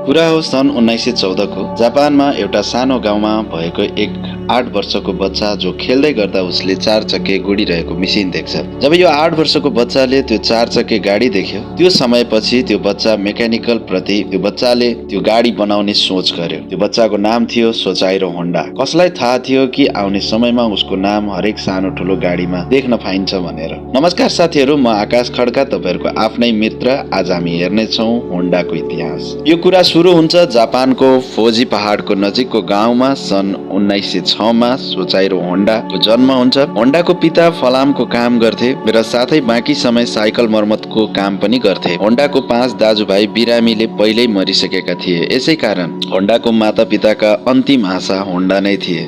कुरा हो सन् 1914 को जापानमा एउटा सानो गाउँमा भएको एक 8 वर्षको बच्चा जो खेल्दै गर्दा उसले 4 चक्के गुडिरहेको मिसिन देख्छ। जब यो 8 वर्षको बच्चाले त्यो 4 चक्के गाडी देख्यो, त्यो समयपछि त्यो बच्चा मेकानिकल प्रति त्यो बच्चाले त्यो गाडी बनाउने सोच गर्यो। त्यो बच्चाको नाम थियो सोचाइरो होन्डा। कसलाई थाहा थियो कि आउने समयमा उसको नाम हरेक सानो ठुलो गाडीमा देख्न पाइन्छ भनेर। नमस्कार साथीहरू, म आकाश खड्का, तपाईहरुको आफ्नै मित्र। आज हामी हेर्नेछौँ होन्डाको इतिहास। यो कुरा सुरु हुन्छ जापानको फोजी पहाडको नजिकको गाउँमा। सन् 1906 मा सोचाइरो होन्डाको जन्म हुन्छ। होन्डाको पिता फलामको काम गर्थे र साथै बाँकी समय साइकल मर्मतको काम पनि गर्थे। होन्डाको 5 दाजुभाइ बिरामीले पहिल्यै मरिसकेका थिए। यसै कारण होन्डाको माता पिताका अन्तिम आशा होन्डा नै थिए।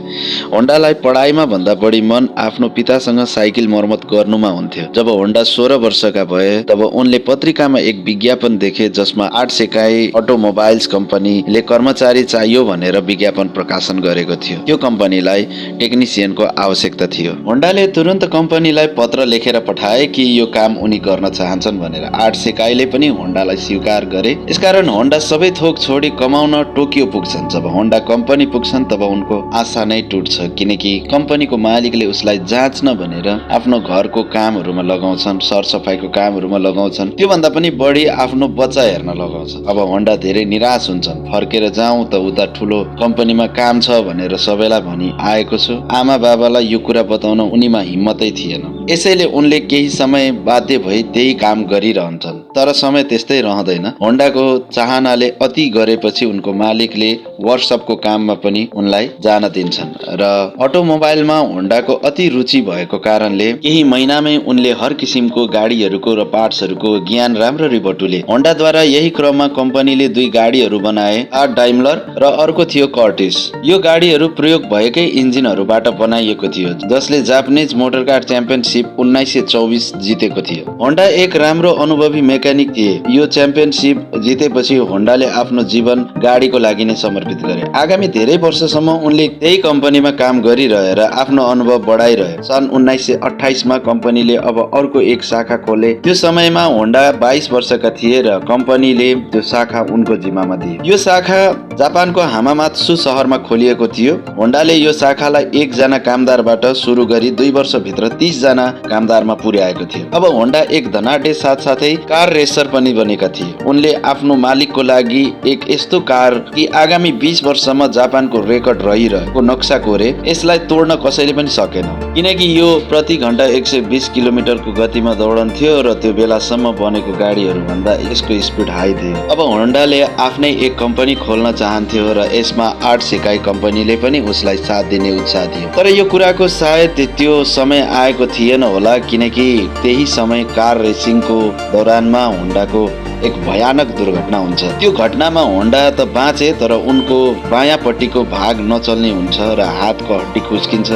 होन्डालाई पढाइमा भन्दा बढी मन आफ्नो पितासँग साइकल मर्मत गर्नुमा हुन्थ्यो। जब होन्डा 16 वर्षका भए तब उनले पत्रिकामा एक विज्ञापन देखे जसमा 8 सेकाई अटोमोबाइल्स कम्पनीले कर्मचारी चाहियो भनेर विज्ञापन प्रकाशन गरेको थियो। त्यो कम्पनीलाई टेक्निसियनको आवश्यकता थियो। होन्डाले तुरन्त कम्पनीलाई पत्र लेखेर पठाए कि यो काम उनी गर्न चाहन्छन् भनेर। 8 सेकाईले पनि होन्डालाई स्वीकार गरे। यसकारण होन्डा सबै थोक छोडी कमाउन टोकियो पुग्छन्। जब होन्डा कम्पनी पुग्छन् तब उनको आशा नै टुट्छ, किनकि कम्पनीको मालिकले उसलाई जाँच्न भनेर आफ्नो घरको कामहरूमा लगाउँछन्, सरसफाइको कामहरूमा लगाउँछन्, त्योभन्दा पनि बढी आफ्नो बच्चा हेर्न लगाउँछ। अब होन्डा धेरै निराश हुन्छन्। फर्केर जाउँ त उता ठुलो कम्पनीमा काम छ भनेर सबैलाई भनी आएको छु। आमा बाबालाई यो कुरा बताउन उनीमा हिम्मतै थिएन। यसैले उनले केही समय बाध्य भई त्यही काम गरिरहन्छन्। तर समय त्यस्तै रहँदैन। होन्डाको चाहनाले अति गरेपछि उनको मालिकले वर्कसपको काममा पनि उनलाई जान दिन्छन् र अटोमोबाइलमा होन्डाको अति रुचि भएको कारणले केही महिनामै उनले हर किसिमको गाडीहरूको र पार्ट्सहरूको ज्ञान राम्ररी बटुले। होन्डाद्वारा यही क्रममा कम्पनीले 2 गाडीहरू बनाए, डाइमलर र अर्को थियो कर्टिस। यो गाडीहरू प्रयोग भएकै इन्जिनहरूबाट बनाइएको थियो, जसले जापानिज मोटरकार च्याम्पियनसिप 1924 जितेको थियो। होन्डा एक राम्रो अनुभवी मेकानिक थिए। यो च्याम्पियनसिप जितेपछि होन्डाले आफ्नो जीवन गाडीको लागि नै समर्पित गरे। आगामी धेरै वर्षसम्म उनले त्यही कम्पनीमा काम गरिरहेर आफ्नो अनुभव बढाइरहे। सन् 1928 मा कम्पनीले अब अर्को एक शाखा खोले। त्यो समयमा होन्डा 22 वर्षका थिए र कम्पनीले त्यो शाखा उनको जिम्मामा दिए। यो शाखा जापानको हामामात्सु शहरमा खोलिएको थियो। होन्डाले यो शाखालाई 1 जना कामदारबाट सुरु गरी 2 वर्षभित्र 30 जना कामदारमा पुर्याएको थियो। अब होन्डा एक धनाढ्य साथसाथै कार रेसर पनि बनेका थिए। उनले आफ्नो मालिकको लागि एक यस्तो कार कि आगामी 20 वर्षसम्म जापानको रेकर्ड रहिरहेको नक्सा कोरे। यसलाई तोड्न कसैले पनि सकेन, किनकि यो प्रति घण्टा 120 किलोमिटरको गतिमा दौडन्थ्यो र त्यो बेलासम्म बनेको गाडीहरू भन्दा यसको स्पिड हाई थियो। अब होन्डाले आफ्नै एक कम्पनी खोल्न चाहन्थ्यो र यसमा 8 सेकाई कम्पनीले पनि उसलाई साथ दिने उत्साह थियो। तर यो कुराको सायद त्यो समय आएको थिएन होला, किनकि त्यही समय कार रेसिङको दौरानमा होन्डाको एक भयानक दुर्घटना हुन्छ। त्यो घटनामा होन्डा त बाँचे, तर उनको बायाँपट्टिको भाग नचल्ने हुन्छ र हातको हड्डी खुस्किन्छ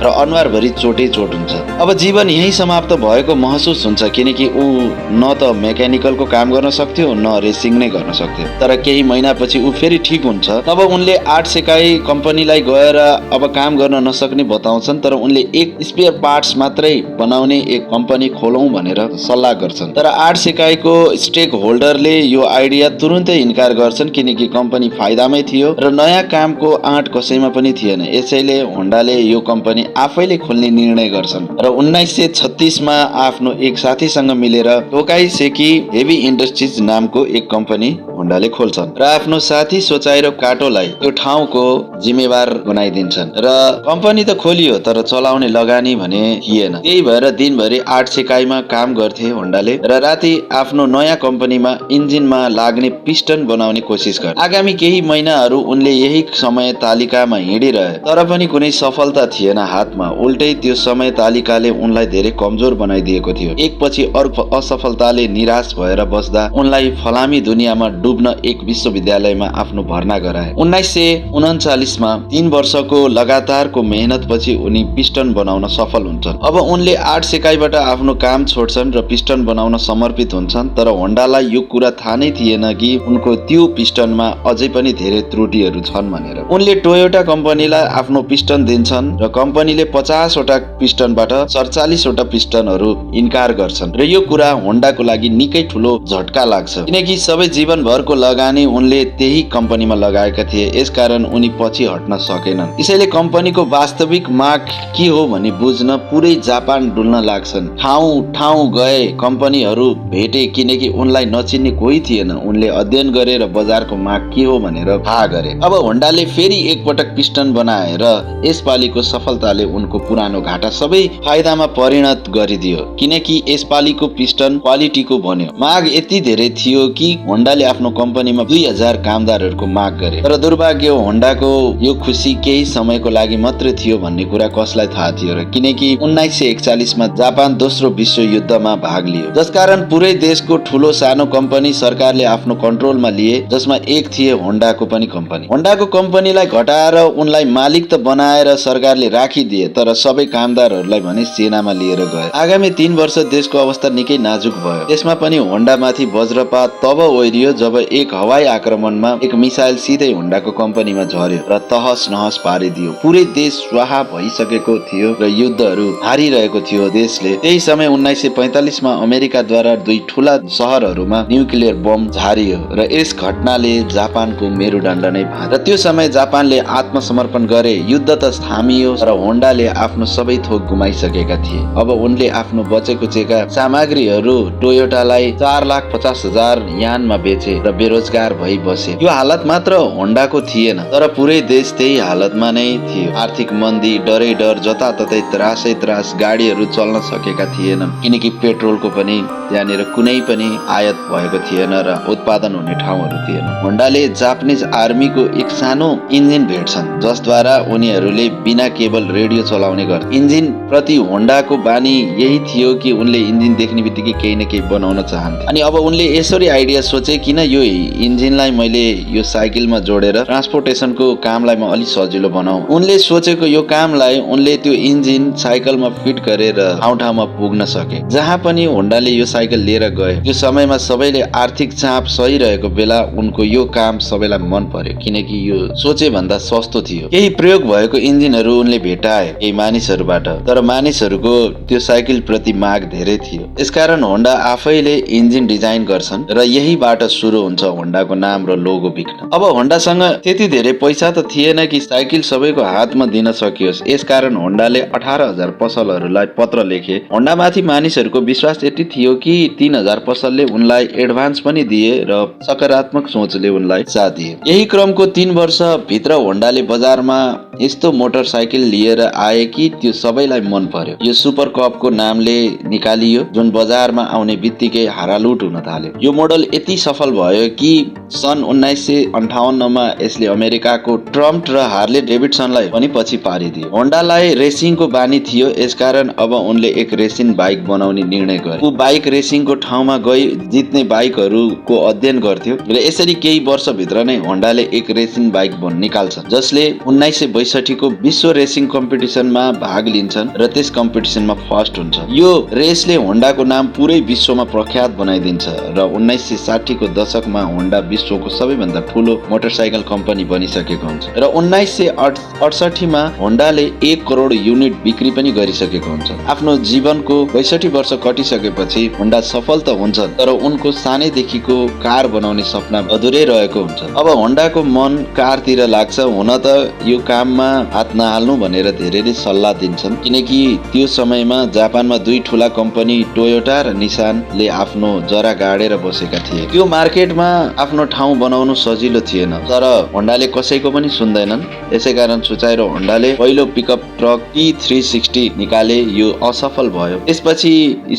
र अनुहारभरि चोटै चोट हुन्छ। अब जीवन यही समाप्त भएको महसुस हुन्छ, किनकि ऊ न त मेकानिकलको काम गर्न सक्थ्यो न रेसिङ नै गर्न सक्थ्यो। तर केही महिनापछि ऊ फेरि ठिक हुन्छ। तब उनले 8 सेकाई कम्पनीलाई गएर अब काम गर्न नसक्ने बताउँछन्, तर उनले एक स्पेयर पार्ट्स मात्रै बनाउने एक कम्पनी खोलौँ भनेर सल्लाह गर्छन्। तर 8 सेकाईको स्टेक होल्डरले यो आइडिया तुरुन्तै इन्कार गर्छन्, किनकि कम्पनी फाइदामै थियो र नयाँ कामको आँट कसैमा पनि थिएन। यसैले होन्डाले यो कम्पनी आफैले खोल्ने निर्णय गर्छन् र 1936 मा आफ्नो एक साथीसँग मिलेर टोकाई सेकी हेभी इन्डस्ट्रिज नामको एक कम्पनी होन्डाले खोल्छन् र आफ्नो साथी सोचाइरो काटोलाई त्यो ठाउँको जिम्मेवार बनाइदिन्छन् र कम्पनी त खोलियो, तर चलाउने लगानी भने थिएन। त्यही भएर दिनभरि 8 सेकाईमा काम गर्थे होन्डाले र राति आफ्नो नयाँ कम्पनीमा इन्जिनमा लाग्ने पिस्टन बनाउने कोसिस गरे। आगामी केही महिनाहरू उनले यही समय तालिकामा हिँडिरहे, तर पनि कुनै सफलता थिएन हातमा। उल्टै त्यो समय तालिकाले उनलाई धेरै कमजोर बनाइदिएको थियो। एकपछि अर्को असफलताले निराश भएर बस्दा उनलाई फलामी दुनियाँमा डुब्न एक विश्वविद्यालयमा आफ्नो भर्ना गराए। 1939 मा 3 वर्षको लगातारको मेहनतपछि उनी पिस्टन बनाउन सफल हुन्छन्। अब उनले 8 सेकाईबाट आफ्नो काम छोड्छन् र पिस्टन बनाउन समर्पित हुन्छन्। तर होन्डालाई यो कुरा थाहा नै थिएन कि उनको त्यो पिस्टनमा अझै पनि धेरै त्रुटिहरू छन् भनेर। उनले टोयोटा कम्पनीलाई आफ्नो पिस्टन दिन्छन् र कम्पनीले 50 वटा पिस्टनबाट 47 वटा पिस्टनहरू इन्कार गर्छन् र यो कुरा होन्डाको लागि निकै ठुलो झट्का लाग्छ, किनकि सबै जीवनभरको लगानी उनले त्यही कम्पनीमा लगाएका थिए। यसकारण उनी पछि हट्न सकेनन्। त्यसैले कम्पनीको वास्तविक माग के हो भनी बुझ्न पुरै जापान डुल्न लाग्छन्। ठाउँ ठाउँ गए, कम्पनीहरू भेटे, किनकि उनलाई नचिन्ने कोही थिएन। उनले अध्ययन गरे र बजारको माग के हो भनेर थाहा गरे। अब होन्डाले फेरि एकपटक पिस्टन बनाए र यसपालिको सफलताले उनको पुरानो घाटा सबै फाइदामा परिणत गरिदियो, किनकि यसपालिको पिस्टन क्वालिटीको बन्यो। माग यति धेरै थियो कि होन्डाले आफ्नो कम्पनीमा 2000 कामदारहरूको माग गरे। तर दुर्भाग्य होन्डाको यो खुसी केही समयको लागि मात्रै थियो भन्ने कुरा कसलाई थाहा थियो र, किनकि 1941 मा जापान दोस्रो विश्व युद्धमा भाग लियो, जसकारण पुरै देशको ठूलो सानो कम्पनी सरकारले आफ्नो कन्ट्रोलमा लिए, जसमा एक थिए होन्डाको पनि कम्पनी। होन्डाको कम्पनीलाई घटाएर उनलाई मालिक त बनाएर सरकारले राखिदिए, तर सबै कामदारहरूलाई भने सेनामा लिएर गए। आगामी 3 वर्ष देशको अवस्था निकै नाजुक भयो। त्यसमा पनि होन्डामाथि वज्रपात तब ओरियो जब एक हवाई आक्रमणमा एक मिसाइल सिधै होन्डाको कम्पनीमा झर्यो र तहस नहस पारिदियो। पुरै देश स्वाहा भइसकेको थियो र युद्धहरू हारिरहेको थियो देशले। त्यही समय 1945 मा अमेरिकाद्वारा 2 ठूला शहरहरूमा न्युक्लियर बम झारियो र यस घटनाले जापानको मेरुदण्ड नै भाँच्यो। र त्यो समय जापानले आत्मसमर्पण गरे। युद्ध त थामियो तर होन्डाले आफ्नो सबै थोक गुमाइसकेका थिए। अब उनले आफ्नो बचेकुचेका सामग्रीहरू टोयोटालाई 4,50,000 यानमा बेचे र बेरोजगार भई बसे। यो हालत मात्र होन्डाको थिएन, तर पुरै देश त्यही हालतमा नै थियो। आर्थिक मन्दी, डरै डर, जताततै त्रासै त्रास, गाडीहरू चल्न सकेका थिएनन्, किनकि पेट्रोलको पनि त्यहाँनिर कुनै पनि आयात भएको थिएन र उत्पादन हुने ठाउँहरू थिएन। होन्डाले जापानिज आर्मीको एक सानो इन्जिन भेट्छन्, जसद्वारा उनीहरूले बिना केबल रेडियो चलाउने गर्थे। इन्जिन प्रति होन्डाको बानी यही थियो कि उनले इन्जिन देख्ने बित्तिकै केही न केही बनाउन चाहन्थे। अनि अब उनले यसरी आइडिया सोचे, किन यो इन्जिनलाई मैले यो साइकलमा जोडेर ट्रान्सपोर्टेसनको कामलाई म अलि सजिलो बनाऊ। उनले सोचेको यो कामलाई उनले त्यो इन्जिन साइकलमा फिट गरेर ठाउँ ठाउँमा पुग्न सके। जहाँ पनि होन्डाले यो साइकल लिएर गए। त्यो समयमा सबैले आर्थिक चाप सहिरहेको बेला उनको यो काम सबैलाई मन पर्यो, किनकि यो सोचे भन्दा सस्तो थियो। केही प्रयोग भएको इन्जिनहरू उनले भेटाए केही मानिसहरूबाट, तर मानिसहरूको त्यो साइकल प्रति माग धेरै थियो। यसकारण होन्डा आफैले इन्जिन डिजाइन गर्छन् र यहीबाट सुरु हुन्छ होन्डाको नाम र लोगो बिक्न। अब होन्डासँग त्यति धेरै पैसा त थिएन कि साइकल सबैको हातमा दिन सकियोस्। यसकारण होन्डाले 18,000 पसलहरूलाई पत्र लेखे। होन्डामाथि मानिसहरूको विश्वास यति थियो कि 3,000 पसलले उनलाई एडभान्स पनि दिए र सकारात्मक सोचले उनलाई साथ दिए। यही क्रमको 3 वर्ष भित्र होन्डाले बजारमा यस्तो मोटरसाइकल लिएर आए कि त्यो सबैलाई मन पर्यो। यो सुपर कपको नामले निकालियो, जुन बजारमा आउने बित्तिकै हारालुट हुन थाल्यो। यो मोडल यति सफल भयो कि सन् 1958 मा यसले अमेरिकाको ट्रम्प र हार्ले डेभिडसनलाई पनि पछि पारिदियो। होन्डालाई रेसिङको बानी थियो, यसकारण अब उनले एक रेसिङ बाइक बनाउने निर्णय गरे। ऊ बाइक रेसिङको ठाउँमा गई जित्ने बाइकहरूको अध्ययन गर्थ्यो र यसरी केही वर्षभित्र नै होन्डाले एक रेसिङ बाइक निकाल्छ, जसले 1962 को विश्व रेसिङ कम्पिटिसनमा भाग लिन्छन् र त्यस कम्पिटिसनमा फर्स्ट हुन्छ। यो रेसले होन्डाको नाम पुरै विश्वमा प्रख्यात बनाइदिन्छ र 1960 को दशकमा होन्डा विश्वको सबैभन्दा ठूलो मोटरसाइकल कम्पनी बनिसकेको हुन्छ र 1968 मा होन्डाले 1 करोड युनिट बिक्री पनि गरिसकेको हुन्छ। आफ्नो जीवनको 62 वर्ष कटिसकेपछि होन्डा सफल त हुन्छ, तर उनको सानैदेखिको कार बनाउने सपना अधुरै रहेको हुन्छ। अब होन्डाको मन कारतिर लाग्छ। हुन त यो काममा हात नहाल्नु भनेर धेरैले सल्लाह दिन्छन्, किनकि त्यो समयमा जापानमा 2 ठूला कम्पनी टोयोटा र निसानले आफ्नो जरा गाडेर बसेका थिए। त्यो मार्केटमा आफ्नो ठाउँ बनाउनु सजिलो थिएन, तर होन्डाले कसैको पनि सुन्दैनन्। यसैकारण सुचाएर होन्डाले पहिलो पिकअप ट्रक T360 निकाले। यो असफल भयो। त्यसपछि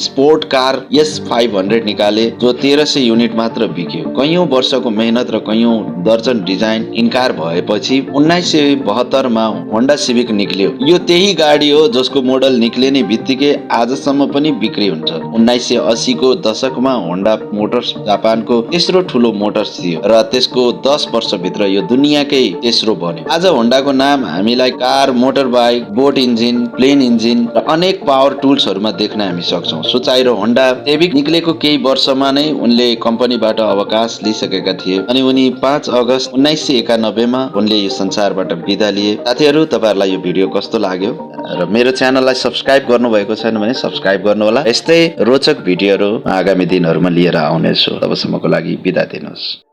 स्पोर्ट कार S500 निकाले, जो 1300 युनिट मात्र बिक्यो। कैयौं वर्षको मेहनत र कैयौं दर्जन डिजाइन इन्कार भएपछि 1972 2070 मा होन्डा सिभिक निक्ल्यो। यो त्यही गाडी हो जसको मोडल निक्लिने बित्तिकै आजसम्म पनि बिक्री हुन्छ। 1980 को दशकमा होन्डा मोटर्स जापानको तेस्रो ठुलो मोटर्स थियो र त्यसको 10 वर्षभित्र यो दुनियाँकै तेस्रो बन्यो। आज होन्डाको नाम हामीलाई कार, मोटर बाइक, बोट इन्जिन, प्लेन इन्जिन र अनेक पावर टुल्सहरूमा देख्न हामी सक्छौँ। सोचाइ र होन्डा सिभिक निक्लेको केही वर्षमा नै उनले कम्पनीबाट अवकाश लिइसकेका थिए अनि उनी 5 अगस्त 1991 मा उनले यो संसारबाट बिदा लिए। साथीहरू, तपाईहरुलाई यो भिडियो कस्तो लाग्यो र मेरो च्यानललाई सब्स्क्राइब गर्नुभएको छैन भने सब्स्क्राइब गर्नुहोला। यस्तै रोचक भिडियोहरू आगामी दिनहरूमा लिएर आउनेछु। तबसम्मको लागि बिदा दिनुहोस्।